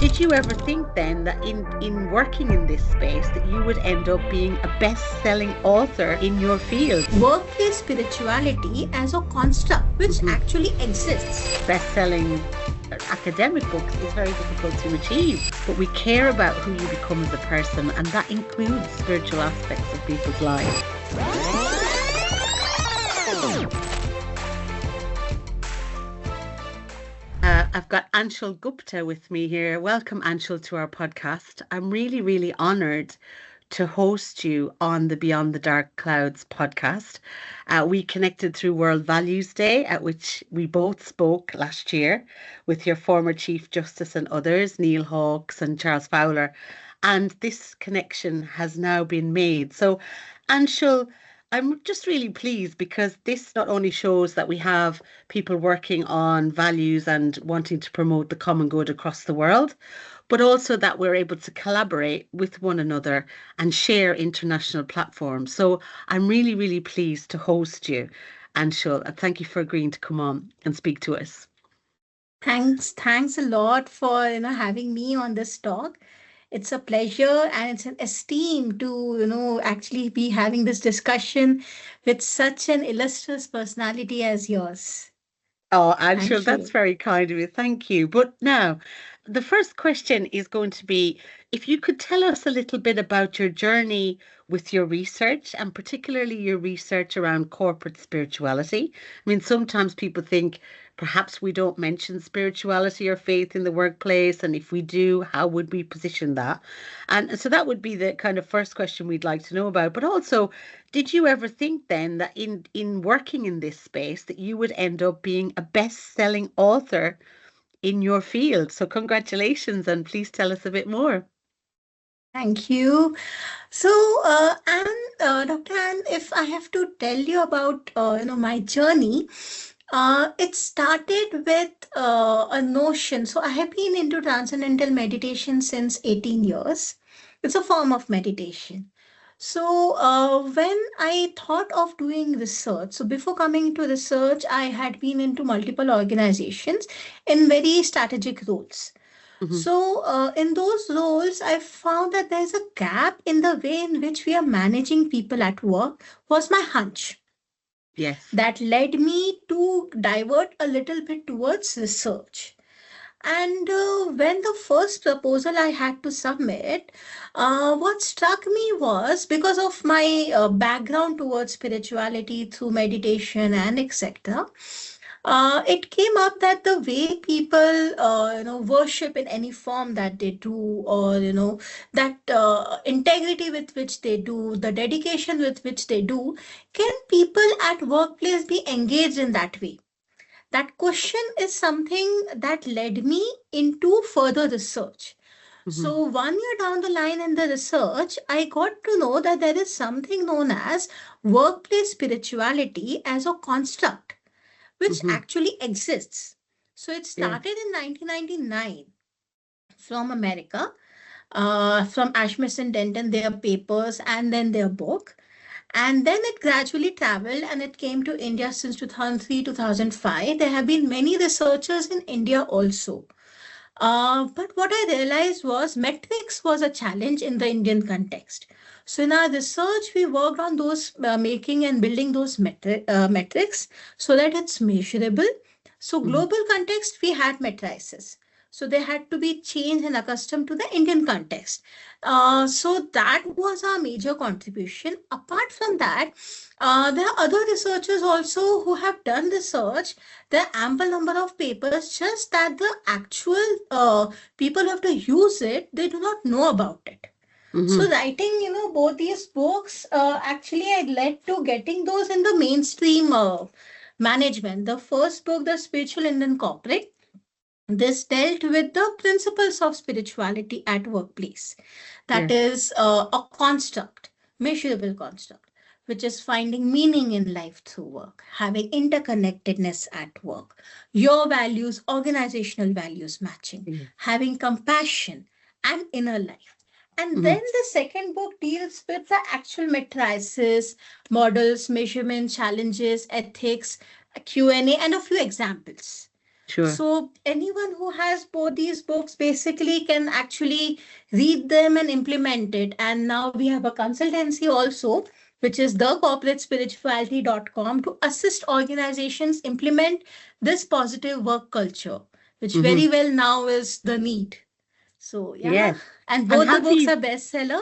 Did you ever think then that in working in this space that you would end up being a best-selling author in your field? Workplace spirituality as a construct which Mhm. actually exists. Best-selling academic books is very difficult to achieve, but we care about who you become as a person, and that includes spiritual aspects of people's lives. I've got Anshul Gupta with me here. Welcome, Anshul, to our podcast. I'm really, really honored to host you on the Beyond the Dark Clouds podcast. We connected through World Values Day, at which we both spoke last year with your former Chief Justice and others, Neil Hawkes and Charles Fowler. And this connection has now been made. So, Anshul, I'm just really pleased because this not only shows that we have people working on values and wanting to promote the common good across the world, but also that we're able to collaborate with one another and share international platforms. So I'm really, really pleased to host you, Anshul, and thank you for agreeing to come on and speak to us. Thanks a lot for having me on this talk. It's a pleasure and it's an esteem to actually be having this discussion with such an illustrious personality as yours. Oh, Anshul, Thank that's you. very kind of you. Thank you. But now, the first question is going to be if you could tell us a little bit about your journey with your research and particularly your research around corporate spirituality. I mean, sometimes people think perhaps we don't mention spirituality or faith in the workplace, and if we do, how would we position that? And so that would be the kind of first question we'd like to know about. But also, did you ever think then that in working in this space that you would end up being a best-selling author in your field? So congratulations, and please tell us a bit more. Thank you. So, Dr. Anne, if I have to tell you about my journey, it started with a notion. So I have been into transcendental meditation since 18 years. It's a form of meditation. So when I thought of doing research, so before coming to research, I had been into multiple organizations in very strategic roles. Hmm. So, in those roles, I found that there's a gap in the way in which we are managing people at work, was my hunch. Yes. That led me to divert a little bit towards research. And when the first proposal I had to submit, what struck me was because of my background towards spirituality through meditation and etc. It came up that the way people, worship in any form that they do, or that integrity with which they do, the dedication with which they do, can people at workplace be engaged in that way? That question is something that led me into further research. Hmm. So, 1 year down the line in the research, I got to know that there is something known as workplace spirituality as a construct, which Hmm. actually exists. So, it Yeah. started in 1999 from America, from Ashmus and Denton, their papers, and then their book. And then it gradually traveled and it came to India since 2003, 2005. There have been many researchers in India also. But what I realized was metrics was a challenge in the Indian context. So in our research, we worked on those making and building those metrics so that it's measurable. So Hmm. global context, we had matrices. So they had to be changed and accustomed to the Indian context. So that was our major contribution. Apart from that, there are other researchers also who have done research. There are ample number of papers, just that the actual people who have to use it, they do not know about it. So Hmm. writing, both these books, actually I led to getting those in the mainstream management. The first book, The Spiritual Indian Corporate, this dealt with the principles of spirituality at workplace. That Yeah. is a construct, measurable construct, which is finding meaning in life through work, having interconnectedness at work, your values, organizational values matching, Yeah. having compassion and inner life. And Hmm. then the second book deals with the actual matrices, models, measurement, challenges, ethics, Q&A, and a few examples. Sure. So anyone who has both these books basically can actually read them and implement it. And now we have a consultancy also, which is thecorporatespirituality.com, to assist organizations implement this positive work culture, which Hmm. very well now is the need. So yeah, Yes. and And both the have books you? are bestseller,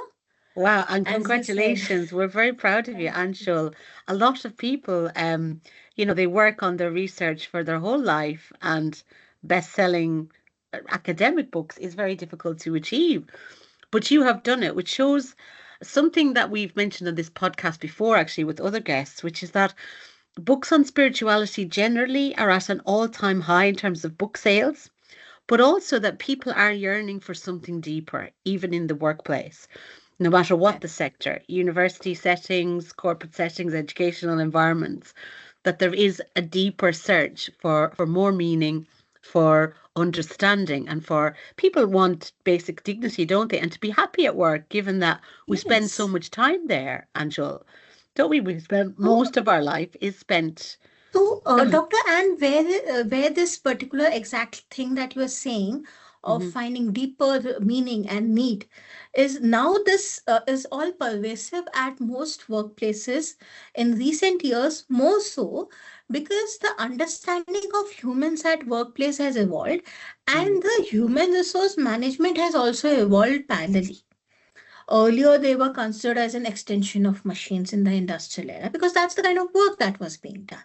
Wow, and as you said. congratulations. We're very proud of you, Thank you. Anshul. A lot of people, they work on their research for their whole life, and best-selling academic books is very difficult to achieve. But you have done it, which shows something that we've mentioned on this podcast before, actually, with other guests, which is that books on spirituality generally are at an all-time high in terms of book sales, but also that people are yearning for something deeper, even in the workplace, no matter what the sector, university settings, corporate settings, educational environments, that there is a deeper search for more meaning, for understanding, and for people want basic dignity, don't they? And to be happy at work, given that we spend so Yes. much time there, Angel. Don't we? We spend So most of our life is spent. So, Dr. Anne, where this particular exact thing that you are saying of Mhm. finding deeper meaning and need is now this is all pervasive at most workplaces in recent years, more so because the understanding of humans at workplace has evolved and Mm. the human resource management has also evolved parallelly. Earlier, they were considered as an extension of machines in the industrial era because that's the kind of work that was being done.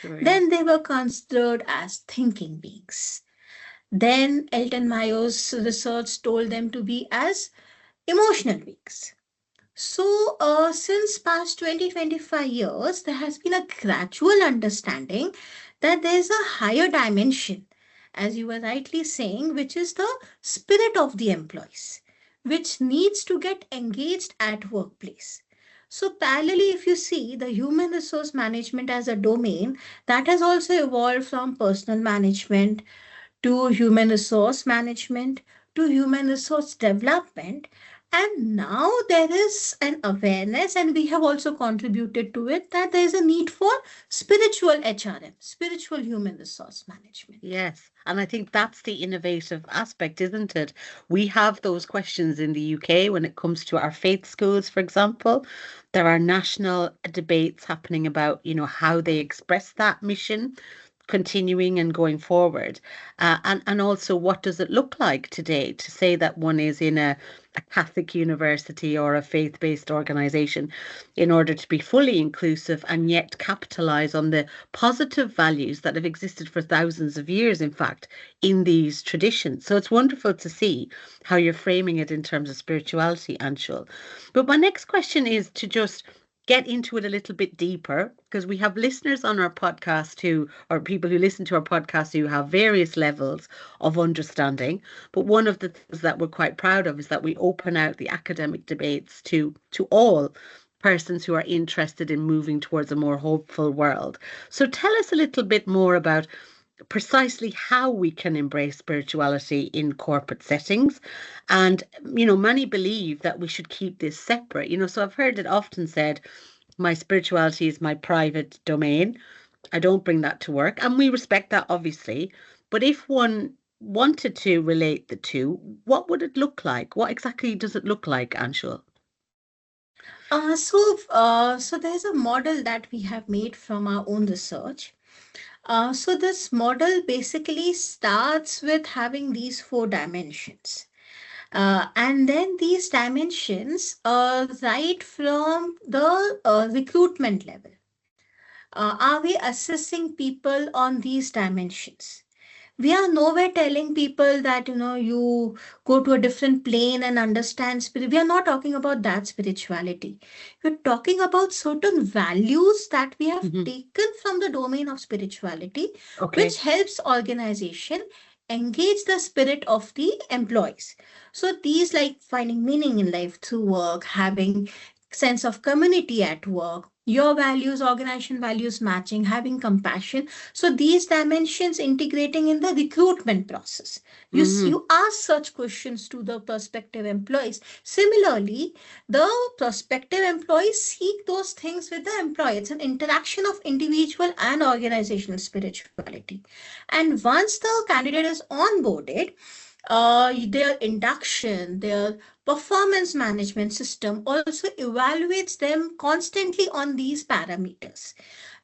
Sure, yeah. Then they were considered as thinking beings. Then Elton Mayo's research told them to be as emotional beings. So, since past 20-25 years, there has been a gradual understanding that there is a higher dimension, as you were rightly saying, which is the spirit of the employees, which needs to get engaged at workplace. So, parallelly, if you see the human resource management as a domain, that has also evolved from personal management to human resource management to human resource development. And now there is an awareness, and we have also contributed to it, that there is a need for spiritual HRM, spiritual human resource management. Yes, and I think that's the innovative aspect, isn't it? We have those questions in the UK when it comes to our faith schools, for example. There are national debates happening about, how they express that mission, continuing and going forward. And also, what does it look like today to say that one is in a Catholic university or a faith-based organization in order to be fully inclusive and yet capitalize on the positive values that have existed for thousands of years, in fact, in these traditions. So it's wonderful to see how you're framing it in terms of spirituality, Anshul. But my next question is to just get into it a little bit deeper because we have listeners on our podcast or people who listen to our podcast who have various levels of understanding. But one of the things that we're quite proud of is that we open out the academic debates to all persons who are interested in moving towards a more hopeful world. So tell us a little bit more about precisely how we can embrace spirituality in corporate settings. And, many believe that we should keep this separate. So I've heard it often said, my spirituality is my private domain. I don't bring that to work. And we respect that, obviously. But if one wanted to relate the two, what would it look like? What exactly does it look like, Anshul? So there's a model that we have made from our own research. So this model basically starts with having these four dimensions. And then these dimensions, right from the recruitment level, are we assessing people on these dimensions? We are nowhere telling people that you go to a different plane and understand spirit. We are not talking about that spirituality. We're talking about certain values that we have Hmm. taken from the domain of spirituality, which Okay. helps organization engage the spirit of the employees. So these, like finding meaning in life through work, having sense of community at work, your values, organization values matching, having compassion. So these dimensions integrating in the recruitment process. Hmm. You ask such questions to the prospective employees. Similarly, the prospective employees seek those things with the employee. It's an interaction of individual and organizational spirituality. And once the candidate is onboarded, their induction, their performance management system also evaluates them constantly on these parameters.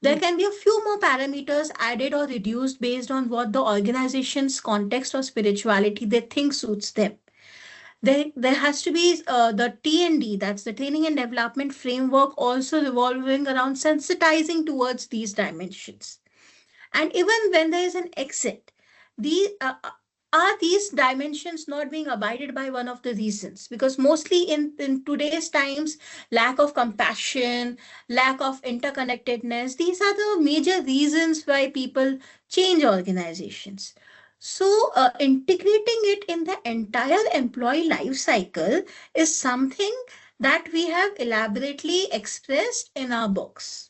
There can be a few more parameters added or reduced based on what the organization's context or spirituality they think suits them. There has to be the T&D, that's the training and development framework, also revolving around sensitizing towards these dimensions. And even when there is an exit, the are these dimensions not being abided by? One of the reasons, because mostly in today's times, lack of compassion, lack of interconnectedness, these are the major reasons why people change organizations. So integrating it in the entire employee life cycle is something that we have elaborately expressed in our books.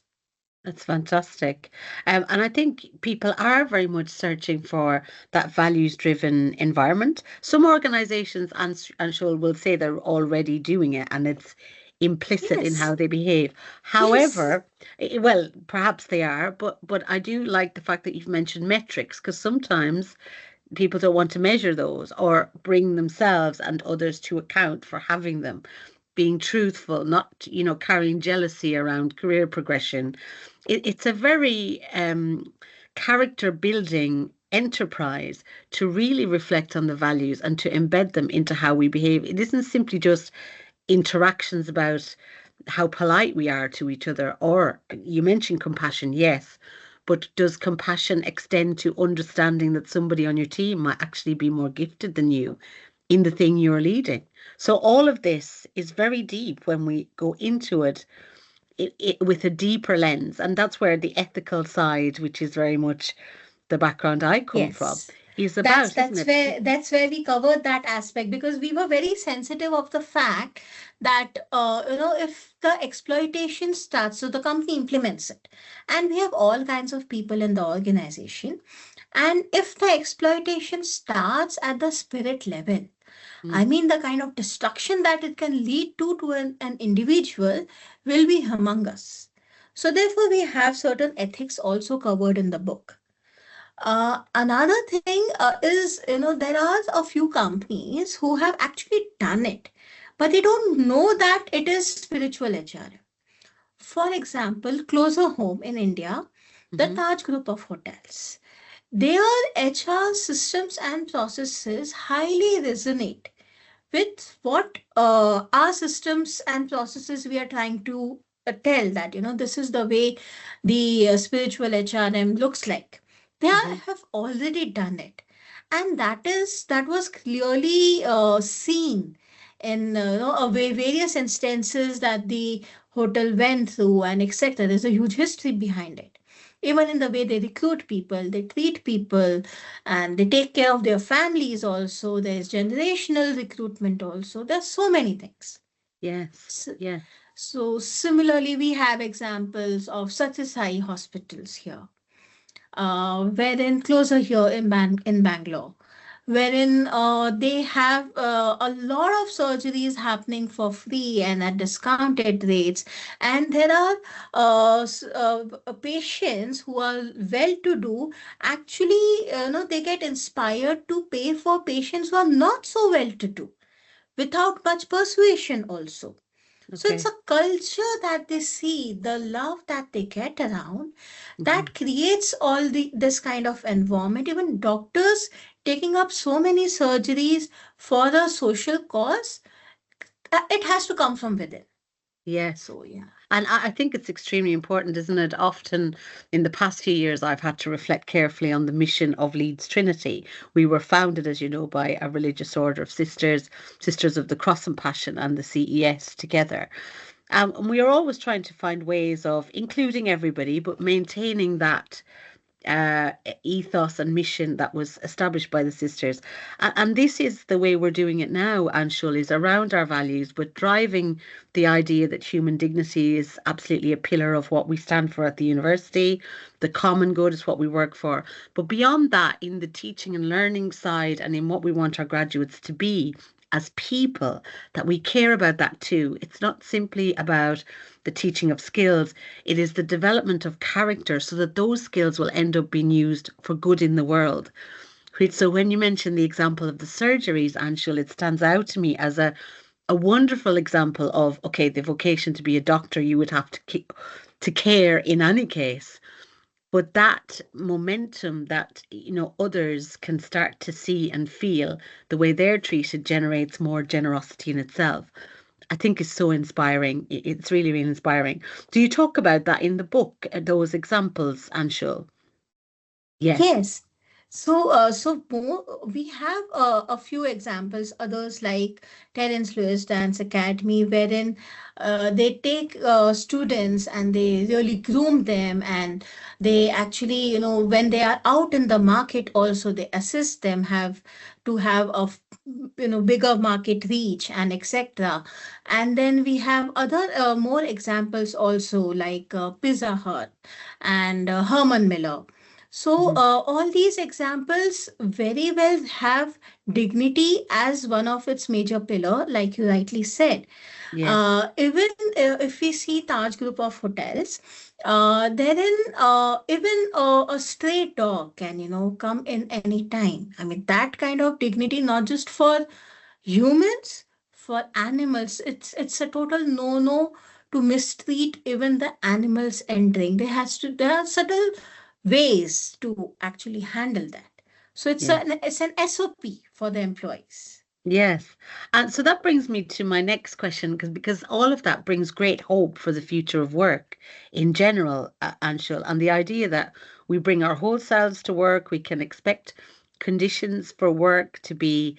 That's fantastic. And I think people are very much searching for that values-driven environment. Some organizations, I'm sure, will say they're already doing it and it's implicit in how Yes, they behave. yes. However, well, perhaps they are, but I do like the fact that you've mentioned metrics because sometimes people don't want to measure those or bring themselves and others to account for having them. Being truthful, not, carrying jealousy around career progression. It's a very character building enterprise to really reflect on the values and to embed them into how we behave. It isn't simply just interactions about how polite we are to each other, or you mentioned compassion, yes, but does compassion extend to understanding that somebody on your team might actually be more gifted than you in the thing you're leading? So all of this is very deep when we go into it with a deeper lens, and that's where the ethical side, which is very much the background I come from, Yes. is That's about, isn't that's it? where that's where we covered that aspect, because we were very sensitive of the fact that if the exploitation starts, so the company implements it, and we have all kinds of people in the organization, and if the exploitation starts at the spirit level, I Mm. mean, the kind of destruction that it can lead to an individual will be humongous. So therefore, we have certain ethics also covered in the book. Another thing is, there are a few companies who have actually done it, but they don't know that it is spiritual HRM. For example, Closer Home in India, the Hmm. Taj Group of Hotels. Their HR systems and processes highly resonate with what our systems and processes we are trying to tell, that this is the way the spiritual HRM looks like. They Hmm. have already done it, and that was clearly seen in various instances that the hotel went through and etc. There's a huge history behind it, even in the way they recruit people, they treat people, and they take care of their families also. There's generational recruitment also. There's so many things. Yes, So, yeah. so similarly, we have examples of Satyasai hospitals here, wherein closer here in Bangalore, wherein they have a lot of surgeries happening for free and at discounted rates, and there are patients who are well to do, actually they get inspired to pay for patients who are not so well to do without much persuasion also. So it's Okay. a culture that they see, the love that they get around, Hmm. that creates all this kind of environment. Even doctors taking up so many surgeries for a social cause, it has to come from within. Yes. So yeah. And I think it's extremely important, isn't it? Often in the past few years, I've had to reflect carefully on the mission of Leeds Trinity. We were founded, as you know, by a religious order of sisters, Sisters of the Cross and Passion, and the CES together. And we are always trying to find ways of including everybody, but maintaining that uh, ethos and mission that was established by the sisters. And this is the way we're doing it now, Anshul, is around our values, but driving the idea that human dignity is absolutely a pillar of what we stand for at the university. The common good is what we work for. But beyond that, in the teaching and learning side and in what we want our graduates to be, as people, that we care about that too. It's not simply about the teaching of skills, it is the development of character so that those skills will end up being used for good in the world. So when you mention the example of the surgeries, Anshul, it stands out to me as a wonderful example of, okay, the vocation to be a doctor, you would have to to care in any case. But that momentum that, others can start to see and feel the way they're treated generates more generosity in itself. I think is so inspiring. It's really, really inspiring. Do you talk about that in the book, those examples, Anshul? Yes. Yes. So more, we have a few examples, others like Terence Lewis Dance Academy, wherein they take students and they really groom them, and they actually, when they are out in the market, also they assist them have to have bigger market reach and etc. And then we have other more examples also like Pizza Hut and Herman Miller. So, Mhm. all these examples very well have dignity as one of its major pillar, like you rightly said. Yes. Even if we see Taj Group of hotels, therein even a stray dog can, come in any time. I mean, that kind of dignity, not just for humans, for animals, it's a total no-no to mistreat even the animals entering. There are subtle ways to actually handle that. So Yes. it's an SOP for the employees. Yes. And so that brings me to my next question, because all of that brings great hope for the future of work in general, Anshul, and the idea that we bring our whole selves to work, we can expect conditions for work to be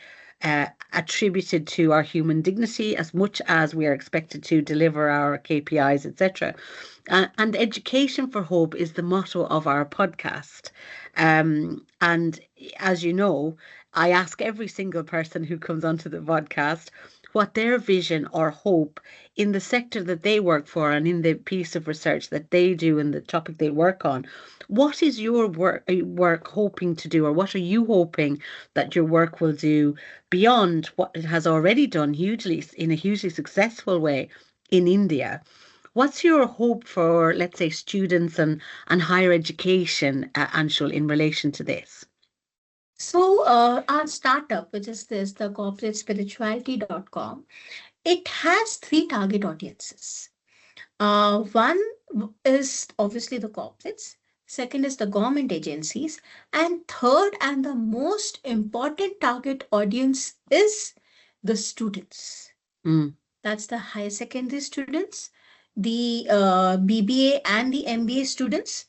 attributed to our human dignity as much as we are expected to deliver our KPIs, etc. And education for hope is the motto of our podcast. And as you know, I ask every single person who comes onto the podcast what their vision or hope in the sector that they work for and in the piece of research that they do and the topic they work on. What is your work hoping to do, or what are you hoping that your work will do beyond what it has already done hugely in a hugely successful way in India? What's your hope for, let's say, students and higher education, Anshul, in relation to this? So our startup, which is this, the corporatespirituality.com, it has three target audiences. One is obviously the corporates, second is the government agencies, and third and the most important target audience is the students. Mm, That's the higher secondary students, the BBA and the MBA students.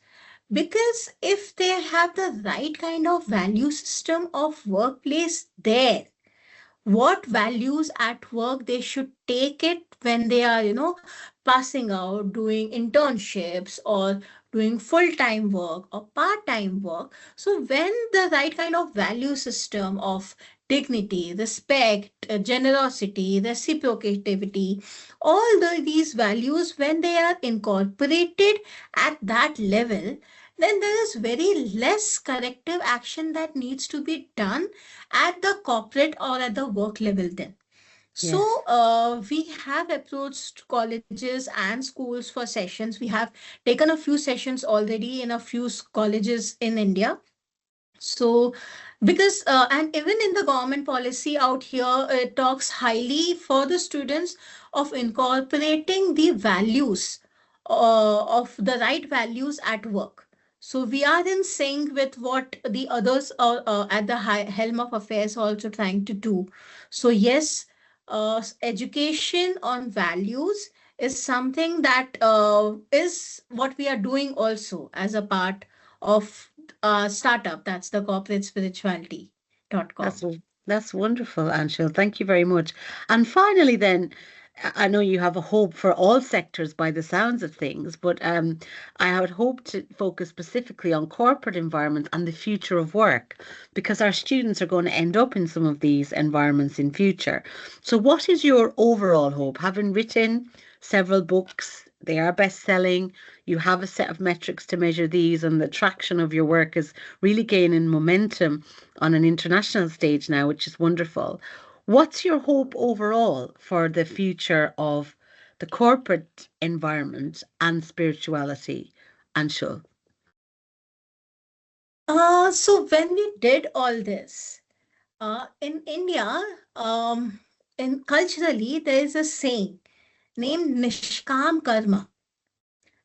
Because if they have the right kind of value system of workplace there, what values at work they should take it when they are passing out doing internships or doing full-time work or part-time work. So when the right kind of value system of dignity, respect, generosity, reciprocativity, these values, when they are incorporated at that level, then there is very less corrective action that needs to be done at the corporate or at the work level then. yes. So we have approached colleges and schools for sessions. We have taken a few sessions already in a few colleges in India. So, because, and even in the government policy out here, it talks highly for the students of incorporating the values, of the right values at work. So, we are in sync with what the others are at the helm of affairs are also trying to do. So, yes, education on values is something that is what we are doing also as a part of startup. That's the corporatespirituality.com. That's that's wonderful, Anshul. Thank you very much. And finally, then, I know you have a hope for all sectors by the sounds of things, but I would hope to focus specifically on corporate environments and the future of work, because our students are going to end up in some of these environments in future. So, what is your overall hope? Having written several books, they are best-selling. You have a set of metrics to measure these, and the traction of your work is really gaining momentum on an international stage now, which is wonderful. What's your hope overall for the future of the corporate environment and spirituality, Anshul? So when we did all this, in India, um, in culturally, there is a saying named Nishkam Karma,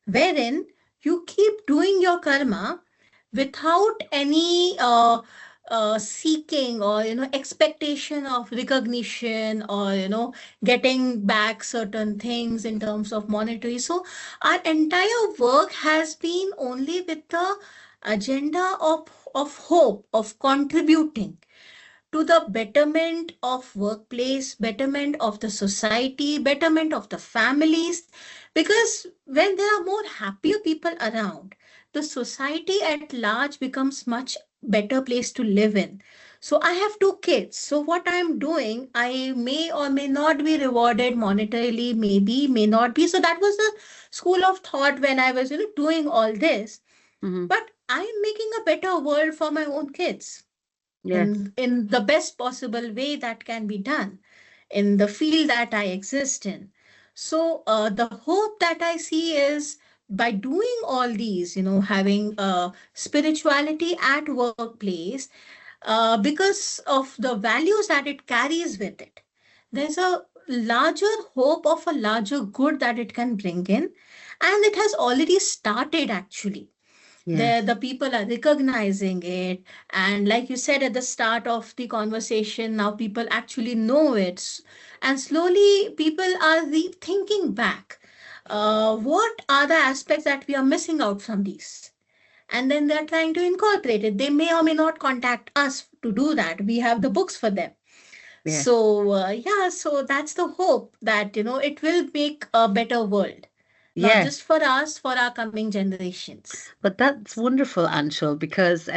wherein you keep doing your karma without any seeking or expectation of recognition, or getting back certain things in terms of monetary. So our entire work has been only with the agenda of hope, of contributing to the betterment of workplace, betterment of the society, betterment of the families. Because when there are more happier people around, the society at large becomes much better place to live in. So I have two kids. So what I'm doing, I may or may not be rewarded monetarily, maybe, may not be. So that was the school of thought when I was, doing all this. Hmm. But I'm making a better world for my own kids Yes, in the best possible way that can be done in the field that I exist in. So the hope that I see is by doing all these, having spirituality at workplace, because of the values that it carries with it, there's a larger hope of a larger good that it can bring in, and it has already started actually. The yes, people are recognizing it, and like you said at the start of the conversation, now people actually know it. And slowly people are rethinking back, what are the aspects that we are missing out from these, and then they're trying to incorporate it. They may or may not contact us to do that. We have the books for them. yes. So yeah, so that's the hope that it will make a better world, not Yes. just for us, for our coming generations. But that's wonderful, Anshul, because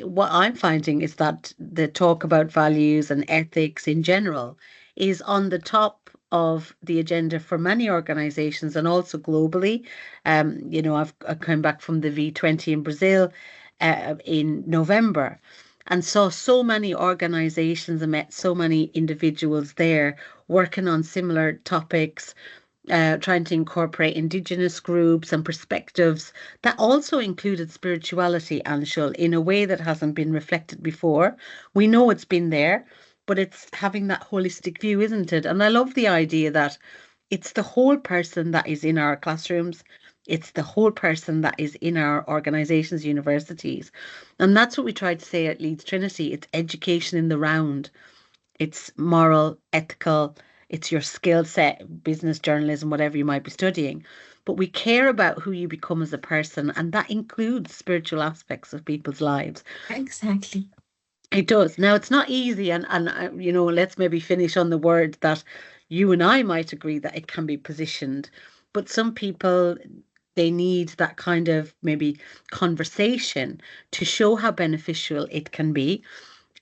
what I'm finding is that the talk about values and ethics in general is on the top of the agenda for many organizations and also globally. I come back from the V20 in Brazil in November and saw so many organizations and met so many individuals there working on similar topics, trying to incorporate indigenous groups and perspectives that also included spirituality, Anshul, in a way that hasn't been reflected before. We know it's been there, but it's having that holistic view, isn't it? And I love the idea that it's the whole person that is in our classrooms. It's the whole person that is in our organizations, universities. And that's what we try to say at Leeds Trinity. It's education in the round. It's moral, ethical, it's your skill set, business, journalism, whatever you might be studying. But we care about who you become as a person, and that includes spiritual aspects of people's lives. Exactly. It does. Now, it's not easy, and let's maybe finish on the word that you and I might agree that it can be positioned, but some people they need that kind of maybe conversation to show how beneficial it can be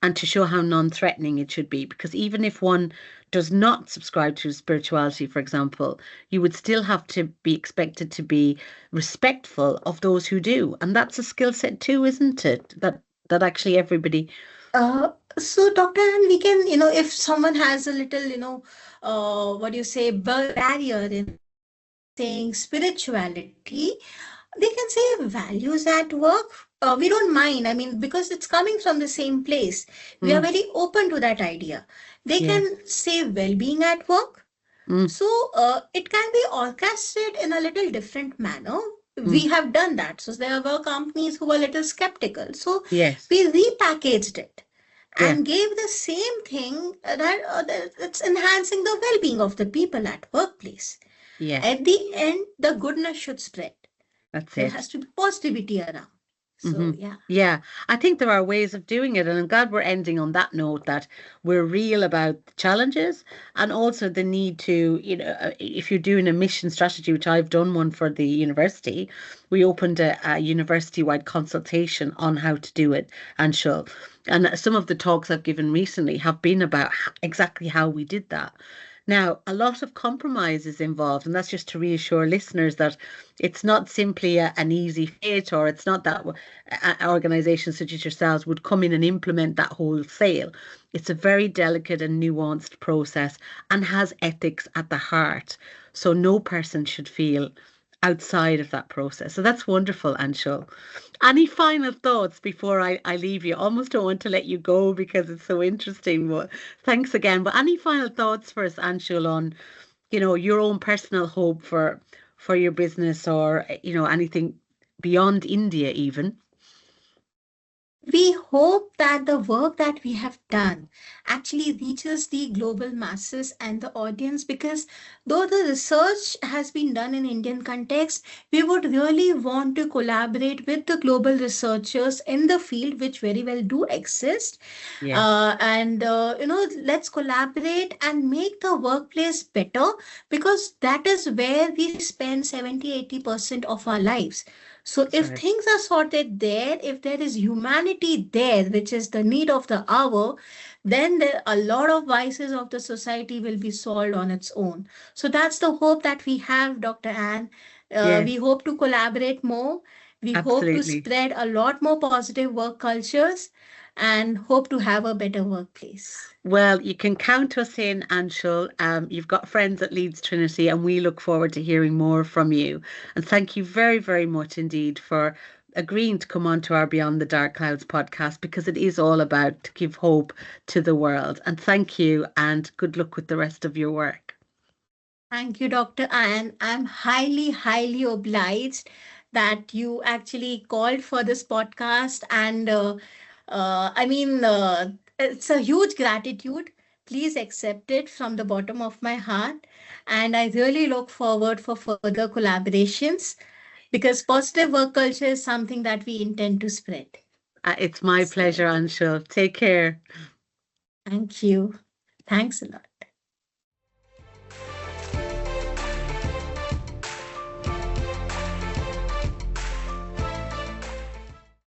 and to show how non-threatening it should be. Because even if one does not subscribe to spirituality, for example, you would still have to be expected to be respectful of those who do, and that's a skill set too, isn't it? That actually everybody. So, Dr. And we can, if someone has a little, what do you say, barrier in saying spirituality, they can say values at work. We don't mind. I mean, because it's coming from the same place. We are Mm, very open to that idea. They yes. can say well-being at work. Mm, So it can be orchestrated in a little different manner. mm, We have done that. So there were companies who were a little skeptical. So yes. we repackaged it Yes. and gave the same thing that it's enhancing the well-being of the people at workplace. Yes. At the end, the goodness should spread. That's There it. has to be positivity around. So, yeah. Yeah, I think there are ways of doing it, and I'm glad we're ending on that note that we're real about the challenges and also the need to, if you're doing a mission strategy, which I've done one for the university, we opened a university-wide consultation on how to do it, and sure. And some of the talks I've given recently have been about exactly how we did that. Now, a lot of compromise is involved, and that's just to reassure listeners that it's not simply an easy fit, or it's not that organizations such as yourselves would come in and implement that wholesale. It's a very delicate and nuanced process and has ethics at the heart. So no person should feel outside of that process. So that's wonderful, Anshul. Any final thoughts before I leave you? Almost don't want to let you go because it's so interesting. But thanks again. But any final thoughts for us, Anshul, on your own personal hope for your business, or anything beyond India even? We hope that the work that we have done actually reaches the global masses and the audience, because though the research has been done in Indian context, we would really want to collaborate with the global researchers in the field, which very well do exist. Yes, And let's collaborate and make the workplace better, because that is where we spend 70-80% of our lives. So that's if right. things are sorted there, if there is humanity there, which is the need of the hour, then a lot of vices of the society will be solved on its own. So that's the hope that we have, Dr. Anne. We Yes, hope to collaborate more. We hope to absolutely. spread a lot more positive work cultures and hope to have a better workplace. Well, you can count us in, Anshul. You've got friends at Leeds Trinity, and we look forward to hearing more from you. And thank you very, very much indeed for agreeing to come on to our Beyond the Dark Clouds podcast, because it is all about to give hope to the world. And thank you, and good luck with the rest of your work. Thank you, Dr. Anne. I'm highly, highly obliged that you actually called for this podcast. And it's a huge gratitude. Please accept it from the bottom of my heart. And I really look forward for further collaborations, because positive work culture is something that we intend to spread. It's my So pleasure, Anshul. Take care. thank you. Thanks a lot.